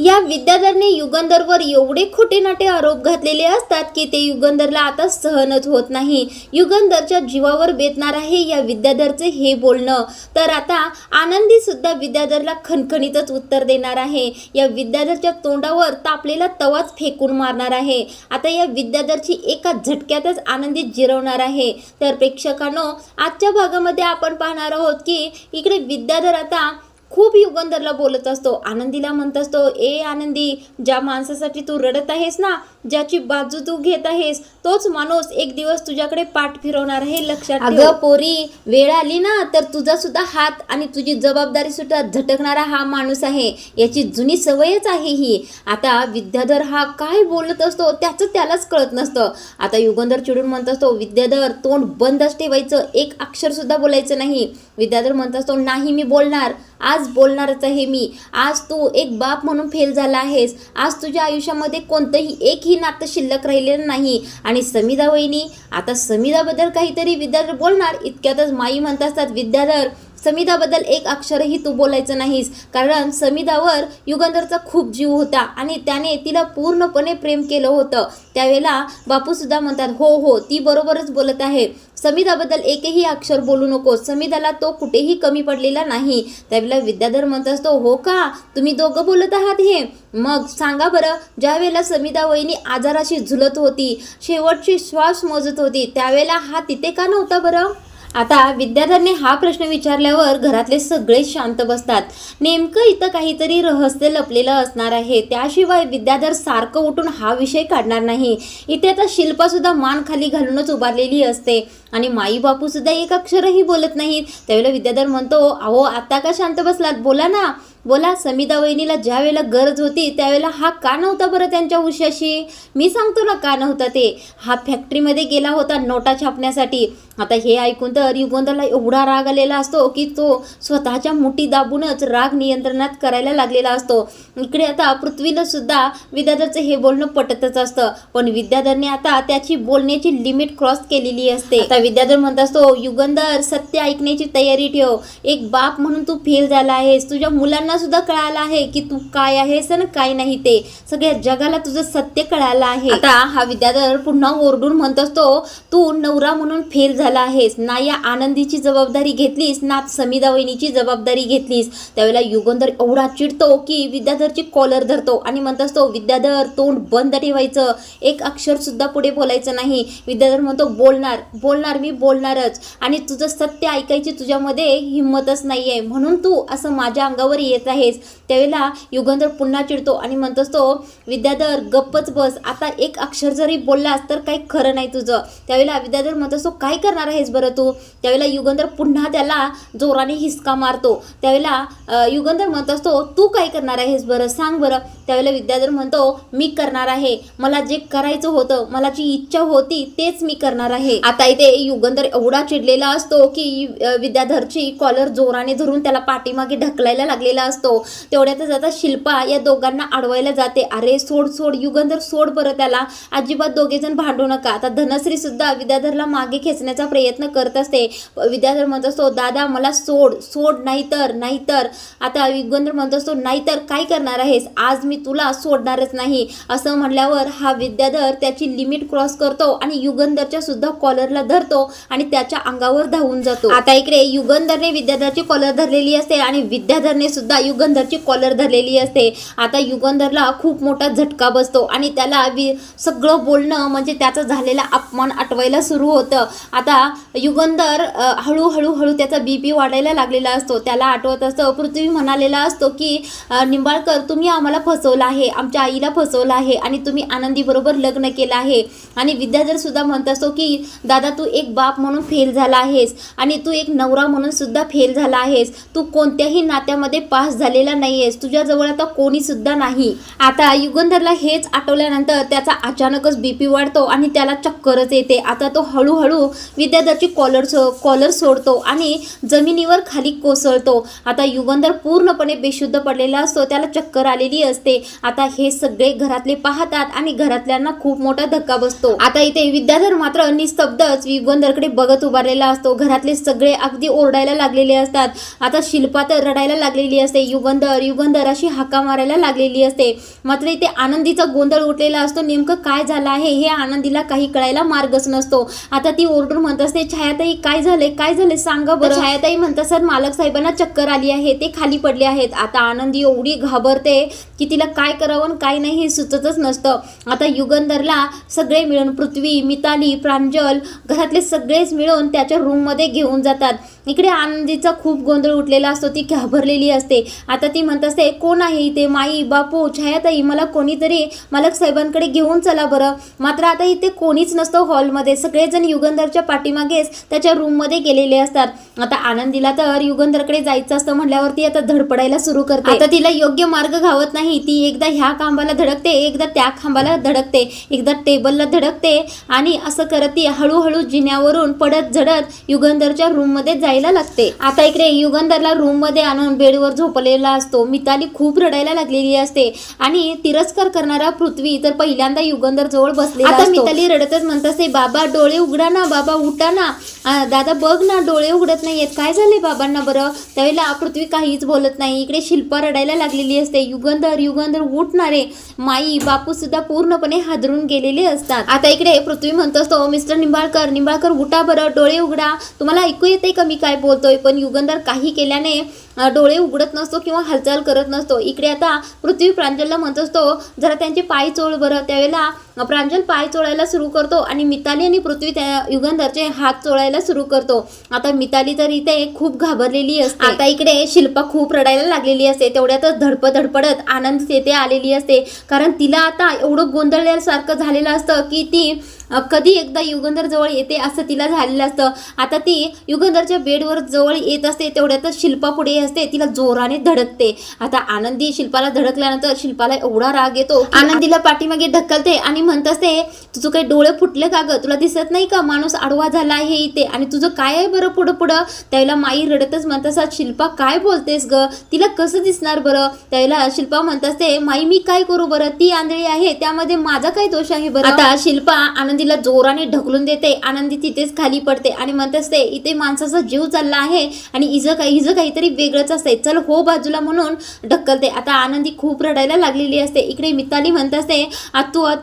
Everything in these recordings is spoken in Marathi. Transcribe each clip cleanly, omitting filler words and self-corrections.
या विद्याधरने युगंधरवर एवढे खोटे नाटे आरोप घातलेले असतात की ते युगंधरला आता सहनच होत नाही। युगंधरच्या जीवावर बेतणार आहे या विद्याधरचे हे बोलणं। तर आता आनंदी सुद्धा विद्याधरला खणखणीतच उत्तर देणार आहे। या विद्याधरच्या तोंडावर तापलेला तवाच फेकून मारणार आहे। आता या विद्याधरची एका झटक्यातच आनंदी जिरवणार आहे। तर प्रेक्षकांनो, आजच्या भागामध्ये आपण पाहणार आहोत की इकडे विद्याधर आता खूप युगंधरला बोलत असतो, आनंदीला म्हणत असतो, ए आनंदी, ज्या माणसासाठी तू रडत आहेस ना, ज्याची बाजू तू घेत आहेस, तोच माणूस एक दिवस तुझ्याकडे पाठ फिरवणार आहे, लक्षात ठेव। अगं पोरी, वेळ आली ना तर तुझा सुद्धा हात आणि तुझी जबाबदारी सुद्धा झटकणारा हा माणूस आहे, याची जुनी सवयच आहे ही। आता विद्याधर हा काय बोलत असतो त्याचं त्यालाच कळत नसतं। आता युगंधर चिडून म्हणत असतो, विद्याधर तोंड बंदच ठेवायचं, एक अक्षर सुद्धा बोलायचं नाही। विद्याधर म्हणत असतो, नाही मी बोलणार, आज बोलणारच आहे मी। आज तू एक बाप म्हणून फेल झाला आहेस। आज तुझ्या आयुष्यामध्ये कोणतंही एकही नातं शिल्लक राहिलेलं नाही। आणि समिधा वहिनी, आता समिधाबद्दल काहीतरी विद्याधर बोलणार इतक्यातच माई म्हणत असतात, विद्याधर समिधाबद्दल एक अक्षरही तू बोलायचं नाहीस, कारण समिधावर युगंधरचा खूप जीव होता आणि त्याने तिला पूर्णपणे प्रेम केलं होतं। त्यावेळेला बापू सुद्धा म्हणतात, हो हो ती बरोबरच बोलत आहे, समिधाबद्दल एकही अक्षर बोलू नको, समिधाला तो कुठेही कमी पडलेला नाही। त्यावेळेला विद्याधर म्हणत असतो, हो का, तुम्ही दोघं बोलत आहात हे? मग सांगा बरं, ज्या वेळेला समिधा वहिनी आजाराशी झुलत होती, शेवटची श्वास मोजत होती, त्यावेळेला हा तिथे का नव्हता बरं? आता विद्याधरने हा प्रश्न विचारल्यावर घरातले सगळे शांत बसतात। नेमकं इथं काहीतरी रहस्य लपलेलं असणार आहे, त्याशिवाय विद्याधर सारखं उठून हा विषय काढणार नाही। इथे आता शिल्पा सुद्धा मान खाली घालूनच उभारलेली असते आणि माई बापू सुद्धा एक अक्षरही बोलत नाहीत। त्यावेळेला विद्याधर म्हणतो, अहो आता का शांत बसलात, बोला ना, बोला। समिधा वहिनीला ज्या वेळेला गरज होती त्यावेळेला हा का नव्हता बरं त्यांच्या उशाशी? मी सांगतो ना का नव्हता ते, हा फॅक्टरीमध्ये गेला होता नोटा छापण्यासाठी। आता हे ऐकून तर युगंधरला एवढा राग आलेला असतो की तो स्वतःच्या मुठी दाबूनच राग नियंत्रणात करायला लागलेला असतो। इकडे आता पृथ्वीला सुद्धा विद्याधरचं हे बोलणं पटतच असतं, पण विद्याधरने आता त्याची बोलण्याची लिमिट क्रॉस केलेली असते। आता विद्याधर म्हणत असतो, युगंधर सत्य ऐकण्याची तयारी ठेव, एक बाप म्हणून तू फेल झाला आहेस, तुझ्या मुलांना सुद्धा कळालं आहे की तू काय आहेस आणि काय नाही, ते सगळ्या जगाला तुझं सत्य कळालं आहे। आता हा विद्याधर पुन्हा ओरडून म्हणत असतो, तू नवरा म्हणून फेल झाला आहेस, ना या आनंदीची जबाबदारी घेतलीस ना समिधा वहिनीची जबाबदारी घेतलीस। त्यावेळेला युगंधर एवढा चिडतो की विद्याधरची कॉलर धरतो आणि म्हणत असतो, विद्याधर तोंड बंद ठेवायचं, एक अक्षर सुद्धा पुढे बोलायचं नाही। विद्याधर म्हणतो, बोलणार बोलणार मी बोलणारच, आणि तुझं सत्य ऐकायची तुझ्यामध्ये हिंमतच नाहीये, म्हणून तू असं माझ्या अंगावर येत आहेस। त्यावेळेला युगंधर पुन्हा चिडतो आणि म्हणत असतो, विद्याधर गप्पच बस, आता एक अक्षर जरी बोललास तर काही खरं नाही तुझं। त्यावेळेला विद्याधर म्हणत असतो, काय करणार आहेस बरं तू? त्यावेळेला युगंधर पुन्हा त्याला जोराने हिसका मारतो। त्यावेळेला युगंधर म्हणत असतो, तू काय करणार आहेस बरं, सांग बरं। त्यावेळेला विद्याधर म्हणतो, मी करणार आहे, मला जे करायचं होतं, मला जी इच्छा होती तेच मी करणार आहे। आता इथे युगंधर एवढा चिडलेला असतो की विद्याधरची कॉलर जोराने धरून त्याला पाठीमागे ढकलायला लागलेला असतो। तेवढ्यातच आता शिल्पा या दोघांना अडवायला जाते, अरे सोड सोड युगंधर, सोड बरं त्याला, अजिबात दोघेजण भांडू नका। आता धनश्री सुद्धा विद्याधरला मागे खेचण्याचा प्रयत्न करत असते। विद्याधर म्हणत असतो, दादा मला सोड सोड, नाहीतर नाहीतर। आता युगंधर म्हणत असतो, नाहीतर काय करणार आहेस, आज मी तुला सोडणारच नाही। असं म्हणल्यावर हा विद्याधर त्याची लिमिट क्रॉस करतो आणि युगंधरच्या सुद्धा कॉलरला धरतो आणि त्याच्या अंगावर धावून जातो। आता इकडे युगंधरने विद्याधरची कॉलर धरलेली असते आणि विद्याधरने सुद्धा युगंधरची कॉलर धरलेली असते। आता युगंधरला खूप मोठा झटका बसतो आणि त्याला सगळं बोलणं म्हणजे त्याचा झालेला अपमान आठवायला सुरू होतं। आता युगंधर हळूहळू त्याचा बीपी वाढायला लागलेला असतो। त्याला आठवत असतं, पृथ्वी म्हणालेला असतो की निंबाळकर तुम्ही आम्हाला फसवलं आहे, आमच्या आईला फसवलं आहे आणि तुम्ही आनंदी बरोबर लग्न केलं आहे। आणि विद्याधर सुद्धा म्हणत असतो की दादा तू एक बाप म्हणून फेल झाला आहेस आणि तू एक नवरा म्हणून सुद्धा फेल झाला आहेस, तू कोणत्याही नात्यामध्ये पास झालेला नाहीयेस, तुझ्याजवळ आता कोणी सुद्धा नाही। आता युगंधरला हेच आठवल्यानंतर त्याचा अचानकच बीपी वाढतो आणि त्याला चक्करच येते। आता तो हळूहळू विद्याधरची कॉलर सोडतो आणि जमिनीवर खाली कोसळतो. आता युगंधर पूर्णपणे बेशुद्ध पडलेला असतो, त्याला चक्कर आलेली असते. आता हे सगळे घरातले पाहतात आणि घरातल्यांना खूप मोठा धक्का बसतो. आता इथे विद्याधर मात्र निस्तब्धच युगंधरकडे बघत उभारलेला असतो. घरातले सगळे अगदी ओरडायला लागलेले असतात. आता शिल्पा तर रडायला लागलेली असते. युगंधर अशी हाका मारायला लागलेली असते. मात्र इथे आनंदीचा गोंधळ उठलेला असतो. नेमकं काय झालं आहे हे आनंदीला काही कळायला मार्गच नसतो. आता ती ओरडून म्हणत असते, छायाताई काय झाले सांगा बरं. छायाताई म्हणतात, सर मालक साहेबांना चक्कर आली आहे, ते खाली पडले आहेत. आता आनंदी एवढी घाबरते की तिला काय करावं काय नाही हे सुचतच नसतं. आता युगंधरला सगळे मिळून पृथ्वी, मिताली, प्रांजल घरातले सगळेच मिळून त्याच्या रूममध्ये घेऊन जातात. इकडे आनंदीचा खूप गोंधळ उठलेला असतो. ती घाबरलेली असते. आता ती म्हणत असते, कोण आहे इथे? माई, बापू, छायाताई, मला कोणीतरी मालक साहेबांकडे घेऊन चला बरं. मात्र आता इथे कोणीच नसतं हॉलमध्ये. सगळेजण युगंधरच्या पाठीमागेच त्याच्या रूममध्ये गेलेले असतात. आता आनंदीला तर युगंधरकडे जायचं असतं म्हटल्यावरती आता धडपडायला सुरू करते. आता तिला योग्य मार्ग घावत नाही. ती एकदा ह्या खांबाला धडकते, एकदा त्या खांबाला धडकते, एकदा टेबलला धडकते आणि असं करत ती हळूहळू जिन्यावरून पडत झडत युगंधरच्या रूममध्ये जायला लागते. आता इकडे युगंधरला रूममध्ये आणून बेडवर झोपलेला असतो. मिताली खूप रडायला लागलेली असते आणि तिरस्कार करणारा पृथ्वी तर पहिल्यांदा युगंधर जवळ बसलेला असतो. आता मिताली रडतच म्हणत असते, बाबा डोळे उघडा ना, बाबा उठा ना, दादा बघ ना डोळे उघडत नाहीयेत, काय झाले बाबांना बरं. त्यावेळेला पृथ्वी काहीच बोलत नाही. इकडे शिल्पा रडायला लागलेली असते. युगंधर उठणारे. माई, बापू सुद्धा पूर्णपणे हादरून गेलेले असतात. आता इकडे पृथ्वी म्हणत असतो, मिस्टर निंबाळकर उठा बरं, डोळे उघडा, तुम्हाला ऐकू येते का मी काय बोलतोय. पण युगंधर काही केल्याने डोळे उघडत नसतो किंवा हालचाल करत नसतो. इकडे आता पृथ्वी प्रांजलला म्हणत असतो, जरा त्यांचे पाय चोळ बरं. त्यावेळेला प्रांजल पाय चोळायला सुरू करतो आणि मिताली आणि पृथ्वी त्या युगंधरचे हात चोळायला सुरू करतो. आता मिताली तर इथे खूप घाबरलेली असते. आता इकडे शिल्पा खूप रडायला लागलेली असते. तेवढ्यातच धडपडत आनंद तेथे आलेली असते. कारण तिला आता एवढं गोंधळल्यासारखं झालेलं असतं की ती कधी एकदा युगंधर जवळ येते असं तिला झालेलं असतं. आता ती युगंधरच्या बेडवर जवळ येत असते. तेवढ्यातच शिल्पा पुढे असते. तिला जोराने धडकते. आता आनंदी शिल्पाला धडकल्यानंतर शिल्पाला एवढा राग येतो, आनंदीला पाठीमागे ढकलते आणि म्हणत असते, तुझं काही डोळे फुटले का ग? तुला दिसत नाही का माणूस आडवा झाला आहे इथे आणि तुझं काय आहे बरं पुढं. त्यावेळेला माई रडतच म्हणत असतात, शिल्पा काय बोलतेस ग? तिला कसं दिसणार बरं. त्यावेळेला शिल्पा म्हणत असते, माई मी काय करू बरं, ती आंधळी आहे, त्यामध्ये माझा काय दोष आहे बरं. आता शिल्पा आनंदीला जोराने ढकलून देते. आनंदी तिथेच खाली पडते आणि म्हणत असते, इथे माणसाचा जीव चालला आहे आणि हिचं काहीतरी वेगळंच असते, चल हो बाजूला म्हणून ढकलते. आता आनंदी खूप रडायला लागलेली असते. इकडे मिताली म्हणत असते,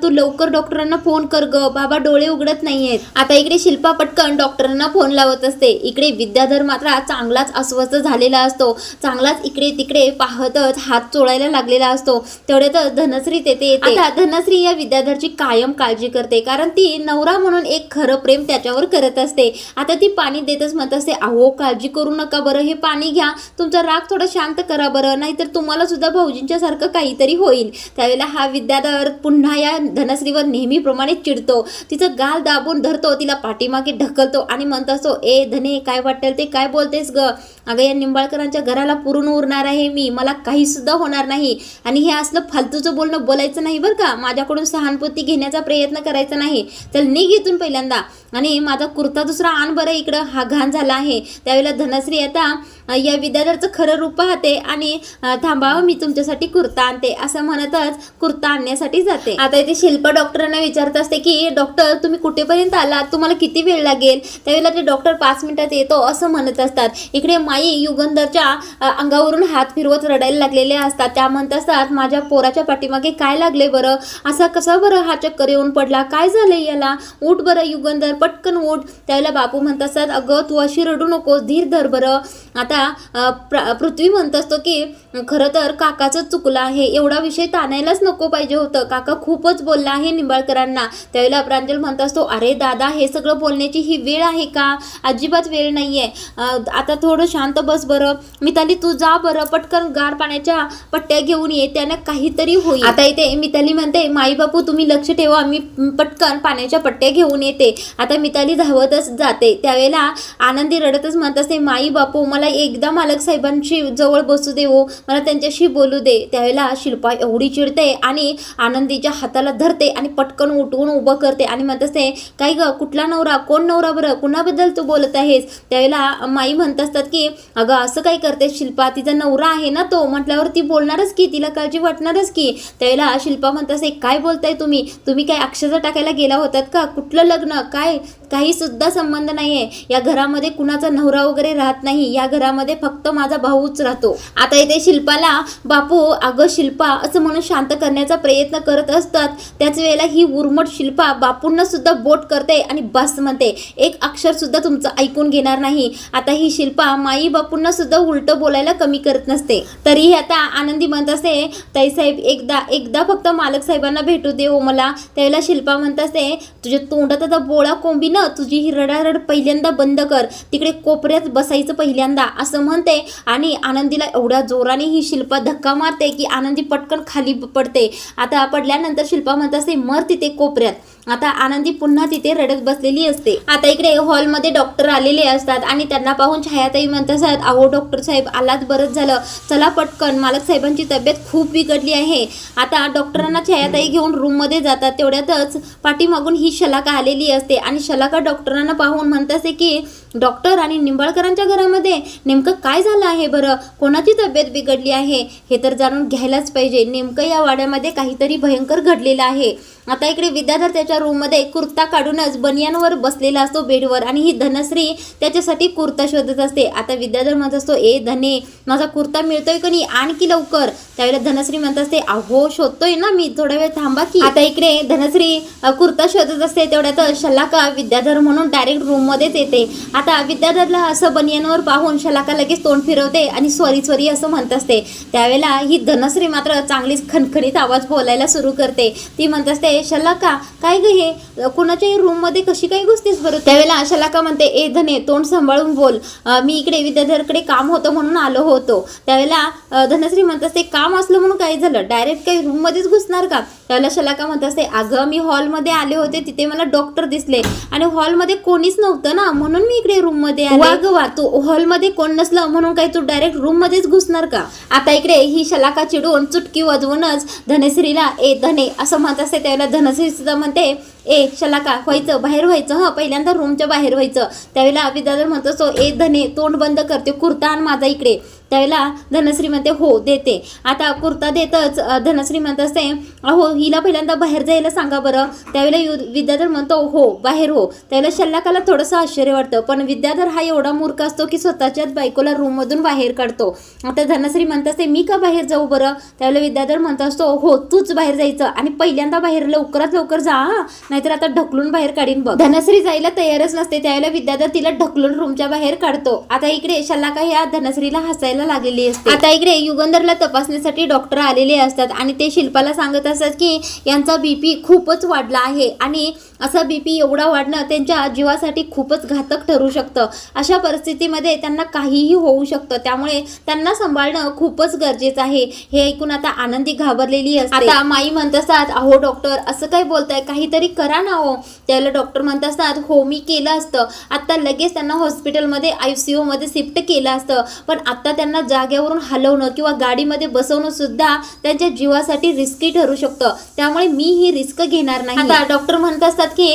तू लवकर डॉक्टरांना फोन कर ग, बाबा डोळे उघडत नाहीयेत. आता इकडे शिल्पा पटकन डॉक्टरांना फोन लावत असते. इकडे विद्याधर मात्र चांगलाच अस्वस्थ झालेला असतो. चांगलाच इकडे तिकडे पाहतच हात चोळायला लागलेला असतो. तेवढ्यातच धनश्री तेथे येते. आता धनश्री या विद्याधरची कायम काळजी करते, कारण ती नवरा म्हणून एक खरं प्रेम त्याच्यावर करत असते. आता ती पाणी देतच म्हणत असते, अहो काळजी करू नका बरं, हे पाणी घ्या, तुमचा राग थोडा शांत करा बरं, नाहीतर तुम्हाला सुद्धा भाऊजींच्या सारखं काहीतरी होईल. त्यावेळेला हा विद्याधर पुन्हा या धनश्रीवर नेहमीप्रमाणे चिडतो. तिचं गाल दाबून धरतो, तिला पाठीमागे ढकलतो आणि म्हणत असतो, ए धने काय वाटेल ते काय बोलतेस ग? अगं या निंबाळकरांच्या घराला पुरून उरणार आहे मी, मला काही सुद्धा होणार नाही आणि हे असलं फालतूचं बोलणं बोलायचं नाही बरं का. माझ्याकडून सहानुभूती घेण्याचा प्रयत्न करायचा नाही. चल निघ इथून पहिल्यांदा आणि माझा कुर्ता दुसरा आण बरं, इकडं हा घाण झाला आहे. त्यावेळेला धनश्री आता या विद्याधरचं खरं रूप पाहते आणि थांबावं मी तुमच्यासाठी कुर्ता आणते असं म्हणतच कुर्ता आणण्यासाठी जाते. आता इथे शिल्पा डॉक्टरांना विचारत असते की डॉक्टर तुम्ही कुठेपर्यंत आलात, तुम्हाला किती वेळ लागेल. त्यावेळेला ते डॉक्टर 5 मिनिटात येतो असं म्हणत असतात. इकडे माई युगंधरच्या अंगावरून हात फिरवत रडायला लागलेले असतात. त्या म्हणत असतात, माझ्या पोराच्या पाठीमागे काय लागले बरं, असा कसा बरं हा चक्कर येऊन पडला, काय झालंय याला, उठ बरं युगंधर पटकन उठ. त्यावेळेला बापू म्हणत असतात, अगं तू अशी रडू नकोस, धीर धर बरं. आता पृथ्वी म्हणत असतो की खरं तर काकाचं चुकलं आहे, एवढा विषय ताणायलाच नको पाहिजे होतं, काका खूपच बोलला आहे निंबाळकरांना. त्यावेळेला प्रांजल म्हणत असतो, अरे दादा हे सगळं बोलण्याची ही वेळ आहे का, अजिबात वेळ नाहीये, आता थोडं शांत बस बरं. मिताली तू जा बरं, पटकन गार पाण्याच्या पट्ट्या घेऊन ये, त्यानं काहीतरी होईल. आता इथे मिताली म्हणते, माई बापू तुम्ही लक्ष ठेवा, मी पटकन पाण्याच्या पट्ट्या घेऊन येते. आता मिताली धावतच जाते. त्यावेळेला आनंदी रडतच म्हणत असते, माई बापू मला एकदा मालक साहेबांची जवळ बसू दे हो, मला त्यांच्याशी बोलू दे. त्यावेळेला शिल्पा एवढी चिडते आणि आनंदीच्या हाताला धरते आणि पटकन उठवून उभं करते आणि म्हणत असते, काय ग, कुठला नवरा, कोण नवरा बरं, कुणाबद्दल तू बोलत आहेस? त्यावेळेला माई म्हणत असतात की अगं असं काय करते शिल्पा, तिचा नवरा आहे ना तो, म्हटल्यावर ती बोलणारच की, तिला काळजी वाटणारच की. त्यावेळेला शिल्पा म्हणत असते, काय बोलताय तुम्ही काय अक्षता टाकायला गेला होतात का? कुठलं लग्न, काय, काही सुद्धा संबंध नाहीये. या घरामध्ये कुणाचा नवरा वगैरे राहत नाही, या घरामध्ये फक्त माझा भाऊच राहतो. आता इथे शिल्पाला बापू अगं शिल्पा असं म्हणून शांत करण्याचा प्रयत्न करत असतात. त्याच वेळेला ही उर्मट शिल्पा बापूंना सुद्धा बोट करते आणि बस म्हणते, एक अक्षर सुद्धा तुमचं ऐकून घेणार नाही. आता ही शिल्पा माई बापूंना सुद्धा उलट बोलायला कमी करत नसते. तरीही आता आनंदी म्हणत असते, ताईसाहेब एकदा फक्त मालक साहेबांना भेटू दे हो मला. त्यावेळेला शिल्पा म्हणत असते, तुझ्या तोंडात आता बोळा कोंबी ना, तुझी ही रडारड पहिल्यांदा बंद कर, तिकडे कोपऱ्यात बसायचं पहिल्यांदा, असं म्हणते. आणि आनंदीला एवढ्या जोराने ही शिल्पा धक्का मारते की आनंदी पटकन खाली पडते. आता पडल्यानंतर शिल्पा म्हणत असते, मर तिथे कोपऱ्यात. आता आनंदी पुन्हा तिथे रडत बसलेली असते. आता इकडे हॉलमध्ये डॉक्टर आलेले असतात आणि त्यांना पाहून छायाताई म्हणत असतात, अहो डॉक्टर साहेब आलात, बरंच झालं, चला पटकन, मालक साहेबांची तब्येत खूप बिघडली आहे. आता डॉक्टरांना छायाताई घेऊन रूममध्ये जातात. तेवढ्यातच पाठीमागून ही शलाका आलेली असते आणि शलाका डॉक्टरांना पाहून म्हणत असते की डॉक्टर, आणि निंबाळकरांच्या घरामध्ये नेमकं काय झालं आहे बरं, कोणाची तब्येत बिघडली आहे हे तर जाणून घ्यायलाच पाहिजे. नेमकं या वाड्यामध्ये काहीतरी भयंकर घडलेलं आहे. आता इकडे विद्याधर त्याच्या रूममध्ये कुर्ता काढूनच बनियानवर बसलेला असतो बेडवर आणि ही धनश्री त्याच्यासाठी कुर्ता शोधत असते. आता विद्याधर म्हणत असतो, ए धने, माझा कुर्ता मिळतोय का नाही, आणखी लवकर. त्यावेळेला धनश्री म्हणत असते, अहो शोधतोय ना मी, थोडा वेळ थांबा की. आता इकडे धनश्री कुर्ता शोधत असते. तेवढ्यात शलाका विद्याधर म्हणून डायरेक्ट रूममध्येच येते. आता विद्याधरला असं बनियानवर पाहून शलाका लगेच तोंड फिरवते आणि सॉरी असं म्हणत असते. त्यावेळेला ही धनश्री मात्र चांगलीच खणखणीत आवाज बोलायला सुरू करते. ती म्हणत असते, शलाका काय ग, हे कुणाच्याही रूममध्ये कशी काय घुसतेस बरं? त्यावेळेला शलाका म्हणते, ए धने, तोंड सांभाळून बोल, मी इकडे विद्याधरकडे काम होतं म्हणून आलो होतो. त्यावेळेला धनश्री म्हणत असते, काम असलं म्हणून काय झालं, डायरेक्ट काही रूममध्येच घुसणार का? त्यावेळेला शलाका म्हणत असते, अगं मी हॉलमध्ये आले होते, तिथे मला डॉक्टर दिसले आणि हॉलमध्ये कोणीच नव्हतं ना, म्हणून मी इकडे रूममध्ये आले. वा, तू हॉलमध्ये कोण नसलं म्हणून काय तू डायरेक्ट रूममध्येच घुसणार का? आता इकडे ही शलाका चिडून चुटकी वाजवूनच धनश्रीला ए धने असं म्हणत असते. त्यावेळेला धनश्री सुद्धा म्हणते, ए शलाका, व्हायचं बाहेर व्हायचं, हं पहिल्यांदा रूमच्या बाहेर व्हायचं. त्यावेळेला विद्याधर म्हणत असतो, ए धने, तोंड बंद करते, कुर्ता आण माझा इकडे. त्यावेळेला धनश्री म्हणते, हो देते. आता कुर्ता देतच धनश्री म्हणत असते, अहो हिला पहिल्यांदा बाहेर जायला सांगा बरं. त्यावेळेला विद्याधर म्हणतो, हो बाहेर हो. त्यावेळेला शलाकाला थोडंसं आश्चर्य वाटतं, पण विद्याधर हा एवढा मूर्ख असतो की स्वतःच्याच बायकोला रूममधून बाहेर काढतो. आता धनश्री म्हणत असते, मी का बाहेर जाऊ बरं? त्यावेळेला विद्याधर म्हणत असतो, हो तूच बाहेर जायचं आणि पहिल्यांदा बाहेर लवकरात लवकर जा, नाहीतर आता ढकलून बाहेर काढीन बघ. धनश्री जायला तयारच नसते. त्यावेळेला विद्याधर तिला ढकलून रूमच्या बाहेर काढतो. आता इकडे शलाका या धनश्रीला हसायला लागलेली असते. आता इकडे युगंधरला तपासण्यासाठी डॉक्टर आलेले असतात आणि ते शिल्पाला सांगत असतात की यांचा बीपी खूपच वाढला आहे आणि असा बीपी एवढा वाढणं त्यांच्या जीवासाठी खूपच घातक ठरू शकतं. अशा परिस्थितीमध्ये त्यांना काहीही होऊ शकतं, त्यामुळे त्यांना सांभाळणं खूपच गरजेचं आहे. हे ऐकून आता आनंदी घाबरलेली असते. आता माई म्हणत असतात, अहो डॉक्टर असं काय बोलताय, काहीतरी करा ना हो. त्याला डॉक्टर म्हणत असतात, हो मी केलं असतं, आता लगेच त्यांना हॉस्पिटलमध्ये ICU मध्ये शिफ्ट केलं असतं, पण आता त्यांना जागेवरून हलवणं किंवा गाडीमध्ये बसवणं सुद्धा त्यांच्या जीवासाठी रिस्की ठरू शकतं, त्यामुळे मी ही रिस्क घेणार नाही. आता डॉक्टर म्हणत असतात की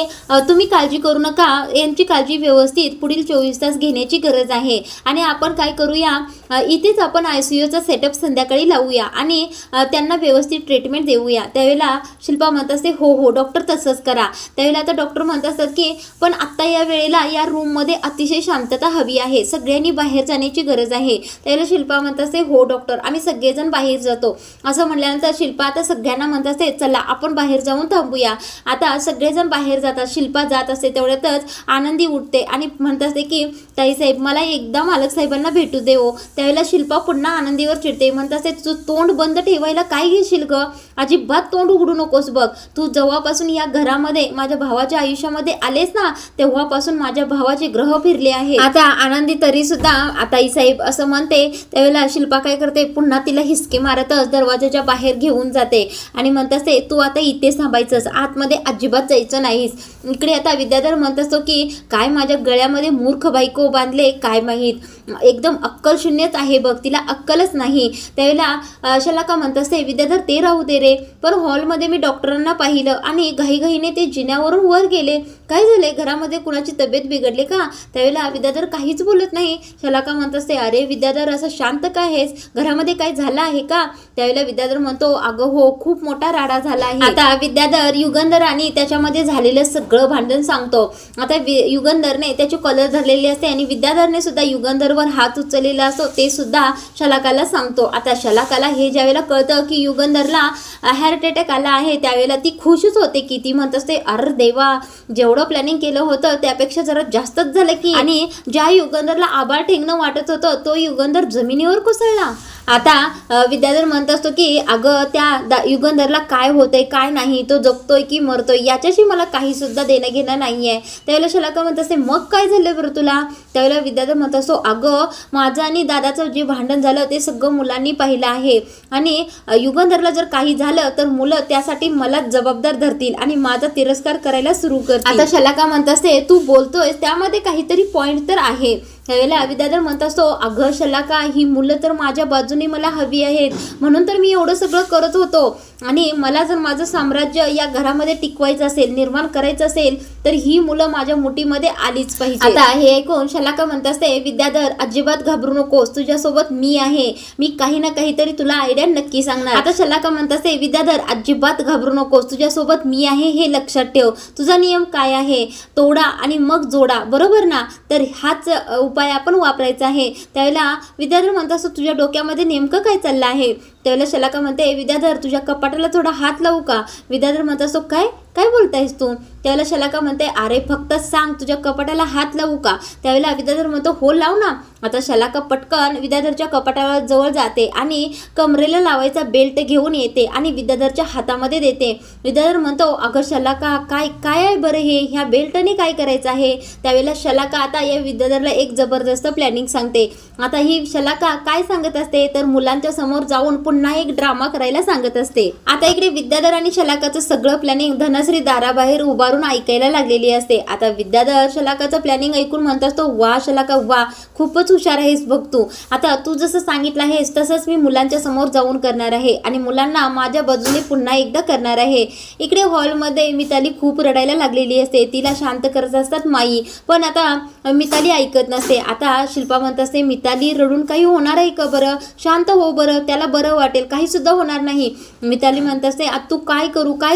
तुम्ही काळजी करू नका, यांची काळजी व्यवस्थित पुढील 24 तास घेण्याची गरज आहे आणि आपण काय करूया, इथेच आपण ICUचा सेटअप संध्याकाळी लावूया आणि त्यांना व्यवस्थित ट्रीटमेंट देऊया. त्यावेळेला शिल्पा म्हणत असते, हो हो डॉक्टर तसंच करा. त्यावेळेला आता डॉक्टर म्हणत असतात की पण आत्ता या वेळेला या रूममध्ये अतिशय शांतता हवी आहे, सगळ्यांनी बाहेर जाण्याची गरज आहे. त्यावेळेला शिल्पा म्हणत असते, हो डॉक्टर आम्ही सगळेजण बाहेर जातो. असं म्हटल्यानंतर शिल्पा आता सगळ्यांना म्हणत असते, चला आपण बाहेर जाऊन थांबूया. आता सगळेजण बाहेर जातात, शिल्पा जात असते. तेवढ्यातच आनंदी उठते आणि म्हणत असते की ताईसाहेब मला एकदा मालक साहेबांना भेटू दे हो. त्यावेळेला शिल्पा पुन्हा आनंदीवर चिडते, म्हणत असते तू तोंड बंद ठेवायला काय घेशील ग, अजिबात तोंड उघडू नकोस बघ. तू जेव्हापासून या घरामध्ये माझ्या भावाच्या आयुष्यामध्ये आलेस ना, तेव्हापासून माझ्या भावाचे ग्रह फिरले आहे. आता आनंदी तरी सुद्धा ताईसाहेब असं म्हणते. त्यावेळेला शिल्पा काय करते, पुन्हा तिला हिसके मारतच दरवाजाच्या बाहेर घेऊन जाते आणि म्हणत असते, तू आता इथेच थांबायचंस, आतमध्ये अजिबात जायचं नाहीस. इकडे आता विद्याधर म्हणत असतो की काय माझ्या गळ्यामध्ये मूर्ख बायको बांधले काय माहीत. एकदम अक्कल शून्यच आहे बघ, तिला अक्कलच नाही. त्यावेळेला शलाका म्हणत असते विद्याधर ते राहू दे रे, पण हॉलमध्ये मी डॉक्टरांना पाहिलं आणि घाईघाईने ते जिन्यावरून वर गेले. काय झाले, घरामध्ये कुणाची तब्येत बिघडली का? त्यावेळेला विद्याधर काहीच बोलत नाही. शलाका म्हणत असते अरे विद्याधर असं शांत काय आहेस, घरामध्ये काय झालं आहे का? त्यावेळेला विद्याधर म्हणतो अगं हो, खूप मोठा राडा झाला आहे. आता विद्याधर युगंधर आणि त्याच्यामध्ये झालेलं सगळं भांडण सांगतो. आता युगंधरने त्याची कॉलर धरलेली असते आणि विद्याधरने सुद्धा युगंधरवर हात उचललेला असतो, ते सुद्धा शलाकाला सांगतो. आता शलाकाला हे ज्यावेळेला कळतं की युगंधरला हार्ट अटॅक आला आहे, त्यावेळेला ती खुशच होते की ती म्हणत असते अरे देवा, जेवढं प्लॅनिंग केलं होतं त्यापेक्षा जरा जास्तच झालं की. आणि ज्या युगंधरला आभाळ ठेंगणं वाटत होतं तो युगंधर जमिनीवर कोसळला. आता विद्याधर म्हणत असतो की अगं त्या युगंधरला काय होतंय काय नाही, तो जगतोय की मरतोय याच्याशी मला काही सुद्धा देणं घेणं नाही आहे. त्यावेळेला शलाका म्हणत असते मग काय झालं बरं तुला? त्यावेळेला विद्याधर म्हणत असतो अगं माझं आणि दादाचं जे भांडण झालं ते सगळं मुलांनी पाहिलं आहे आणि युगंधरला जर काही झालं तर मुलं त्यासाठी मला जबाबदार धरतील आणि माझा तिरस्कार करायला सुरू करतील. आता शलाका म्हणत असते तू बोलतोय त्यामध्ये काहीतरी पॉइंट तर आहे. त्यावेळेला विद्याधर म्हणत असतो अगं शलाका, ही मुलं तर माझ्या बाजूने मला हवी आहेत म्हणून तर मी एवढं सगळं करत होतो आणि मला जर माझं साम्राज्य या घरामध्ये टिकवायचं असेल, निर्माण करायचं असेल तर ही मुलं माझ्या मुठीमध्ये आलीच पाहिजे. आता हे ऐकून शलाका म्हणत असते विद्याधर अजिबात घाबरू नकोस, तुझ्यासोबत मी आहे, मी काही ना काहीतरी तुला आयडिया नक्की सांगणार. आता शलाका म्हणत असते विद्याधर अजिबात घाबरू नकोस, तुझ्यासोबत मी आहे हे लक्षात ठेव. तुझा नियम काय आहे, तोडा आणि मग जोडा, बरोबर ना? तर हाच उपाय आपण वापरायचा आहे. त्यावेळेला विद्याधर म्हणत असतो तुझ्या डोक्यामध्ये नेमकं काय चाललं आहे? त्यावेळेला शलाका म्हणते विद्याधर तुझ्या कपाटाला थोडा हात लावू का? विद्याधर म्हणत असतो काय काय बोलतायस तू? त्यावेळेला शलाका म्हणते अरे फक्त सांग, तुझ्या कपाटाला हात लावू का? त्यावेळेला विद्याधर म्हणतो हो लाव ना. आता शलाका पटकन विद्याधरच्या कपाटावर जवळ जाते आणि कमरेला लावायचा बेल्ट घेऊन येते आणि विद्याधरच्या हातामध्ये देते. विद्याधर म्हणतो अगं शलाका काय काय आहे बरं हे, ह्या बेल्टने काय करायचं आहे? त्यावेळेला शलाका आता या विद्याधरला एक जबरदस्त प्लॅनिंग सांगते. आता ही शलाका काय सांगत असते तर मुलांच्या समोर जाऊन पुन्हा एक ड्रामा करायला सांगत असते. आता इकडे विद्याधर आणि शलाकाचं सगळं प्लॅनिंग धनश्री दाराबाहेर उभारून ऐकायला लागलेली असते. आता विद्याधर शलाकाचं प्लॅनिंग ऐकून म्हणत असतो वा शलाका वा, खूपच हुशार आहेस बघ तू. आता तू जसं सांगितलं आहेस तसंच मी मुलांच्या समोर जाऊन करणार आहे आणि मुलांना माझ्या बाजूने पुन्हा एकदा करणार आहे. इकडे हॉलमध्ये मिताली खूप रडायला लागलेली असते, तिला शांत करत असतात माई, पण आता मिताली ऐकत नसते. आता शिल्पा म्हणत असते मिताली रडून काही होणार आहे का बरं, शांत हो बरं, त्याला बरं वाटेल, काही सुद्धा होणार नाही. मिताली म्हणत असते आता तू काय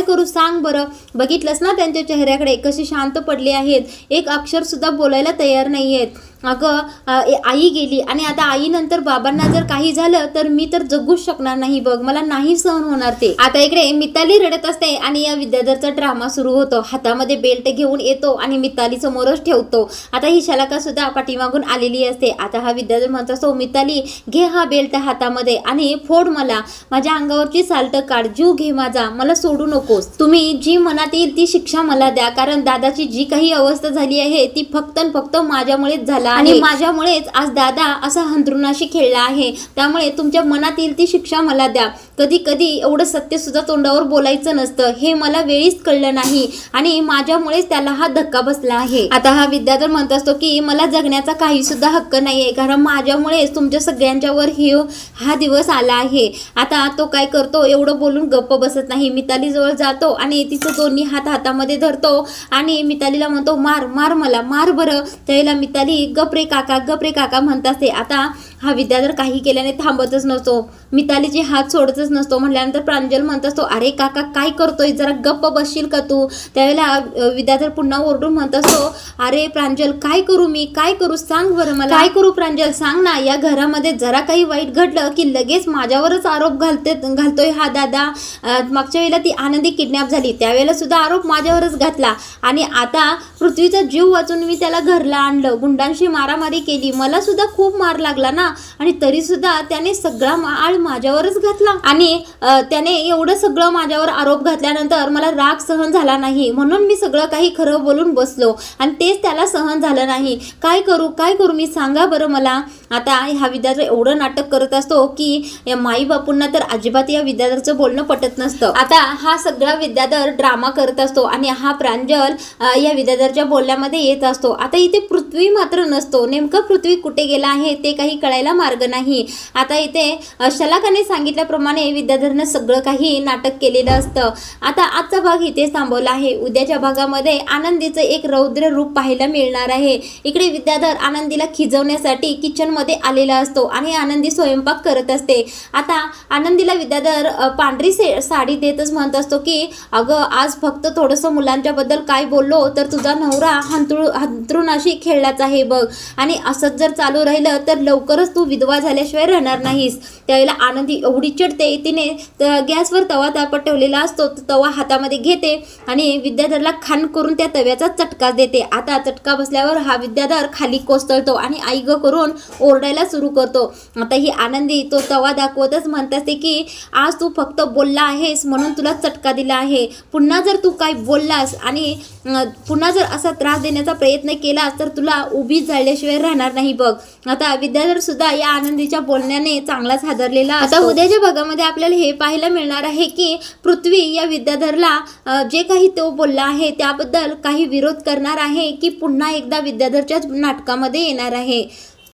करू सांग बरं. बघितलंस ना त्यांच्या चेहऱ्याकडे कशी शांत पडले आहेत, एक अक्षर सुद्धा बोलायला तयार नाही आहेत. अगं आई गेली आणि आता आईनंतर बाबांना जर काही झालं तर मी तर जगूच शकणार नाही बघ, मला नाही सहन होणार ते. आता इकडे मिताली रडत असते आणि या विद्याधरचा ड्रामा सुरू होतो. हातामध्ये बेल्ट घेऊन येतो आणि मिताली समोरच ठेवतो. आता ही शलाका सुद्धा पाठीमागून आलेली असते. आता हा विद्याधर म्हणत असतो मिताली घे हा बेल्ट हातामध्ये आणि फोड मला, माझ्या अंगावरची साल्ट काढ, जीव घे माझा, मला सोडू नकोस. तुम्ही जी मनात येईल ती शिक्षा मला द्या, कारण दादाची जी काही अवस्था झाली आहे ती फक्त माझ्यामुळेच झाला आणि माझ्यामुळेच आज दादा असा हंतरुणाशी खेळला आहे. त्यामुळे तुमच्या मनात येईल ती शिक्षा मला द्या. कधी कधी एवढं सत्य सुद्धा तोंडावर बोलायचं नसतं, हे मला वेळीच कळलं नाही आणि माझ्यामुळेच त्याला हा धक्का बसला आहे. आता हा विद्याधर म्हणत असतो की मला जगण्याचा काही सुद्धा हक्क नाहीये, कारण माझ्यामुळेच तुमच्या सगळ्यांच्यावर हा दिवस आला आहे. आता तो काय करतो, एवढं बोलून गप्प बसत नाही, मिताली जवळ जातो आणि तिचं दोन्ही हात हातामध्ये धरतो आणि मितालीला म्हणतो मार मार मला, मार बरं. त्यावेळेला मिताली गपरे काका म्हणत असते. आता हा विद्याधर काही केल्याने थांबतच नसतो, मितालीचे हात सोडतच नसतो. म्हटल्यानंतर प्रांजल म्हणत असतो अरे काका काय करतोय, जरा गप्प बसशील का तू? त्यावेळेला विद्याधर पुन्हा ओरडून म्हणत असतो अरे प्रांजल काय करू मी, काय करू सांग बरं मला, काय करू प्रांजल सांग ना. या घरामध्ये जरा काही वाईट घडलं की लगेच माझ्यावरच आरोप घालतोय हा दादा. मागच्या वेळेला ती आनंदी किडनॅप झाली त्यावेळेला सुद्धा आरोप माझ्यावरच घातला आणि आता पृथ्वीचा जीव वाचून मी त्याला घरला आणलं, गुंडांशी मारामारी केली, मला सुद्धा खूप मार लागला ना. होता आणि तरी सुद्धा त्याने सगळा आळ माझ्यावरच घातला आणि त्याने एवढं सगळं माझ्यावर आरोप घातल्यानंतर मला राग सहन झाला नाही, म्हणून मी सगळं काही खरं बोलून बसलो आणि तेच त्याला सहन झालं नाही. काय करू मी, सांगा बरं मला. आता हा विद्यार्थी एवढं नाटक करत असतो की या माई बापूंना तर अजिबात या विद्यार्थ्याचं बोलणं पटत नसतं. आता हा सगळा विद्याधर ड्रामा करत असतो आणि हा प्रांजल या विद्याधरच्या बोलण्यामध्ये येत असतो. आता इथे पृथ्वी मात्र नसतो. नेमकं पृथ्वी कुठे गेला आहे ते काही कळायला मार्ग नाही. आता इथे शलाकाने सांगितल्याप्रमाणे विद्याधरनं सगळं काही नाटक केलेलं असतं. आता आजचा भाग इथे थांबवला आहे. उद्याच्या भागामध्ये आनंदीचं एक रौद्र रूप पाहायला मिळणार आहे. इकडे विद्याधर आनंदीला खिजवण्यासाठी किचनमध्ये आलेला असतो आणि आनंदी स्वयंपाक करत असते. आता आनंदीला विद्याधर पांढरी साडी देतच म्हणत असतो की अगं आज फक्त थोडंसं मुलांच्या बद्दल काय बोललो तर तुझा नवरा हंतरुणाशी खेळलाच आहे बघ, आणि असंच जर चालू राहिलं तर लवकरच तू विधवा झाल्याशिवाय राहणार नाहीस. त्यावेळेला आनंदी एवढी चिडते, तिने गॅसवर तवा तापत ठेवलेला असतो, तवा हातामध्ये घेते आणि विद्याधरला खान करून त्या तव्याचा चटका देते. आता चटका बसल्यावर हा विद्याधर खाली कोसळतो आणि आई ग करून ओरडायला सुरू करतो. आता ही आनंदी तो तवा दाखवतच म्हणत असते की आज तू फक्त बोलला आहेस म्हणून तुला चटका दिला आहे. पुन्हा जर तू काय बोललास आणि पुन्हा जर असा त्रास देण्याचा प्रयत्न केलास तर तुला उभी जाळल्याशिवाय राहणार नाही बघ. आता विद्याधर सुद्धा या आनंदीच्या बोलण्याने चांगलाच हादरलेला. आता उद्याच्या भागामध्ये आपल्याला हे पाहायला मिळणार आहे की पृथ्वी या विद्याधरला जे काही तो बोलला आहे त्याबद्दल काही विरोध करणार आहे की पुन्हा एकदा विद्याधरच्याच नाटकामध्ये येणार आहे.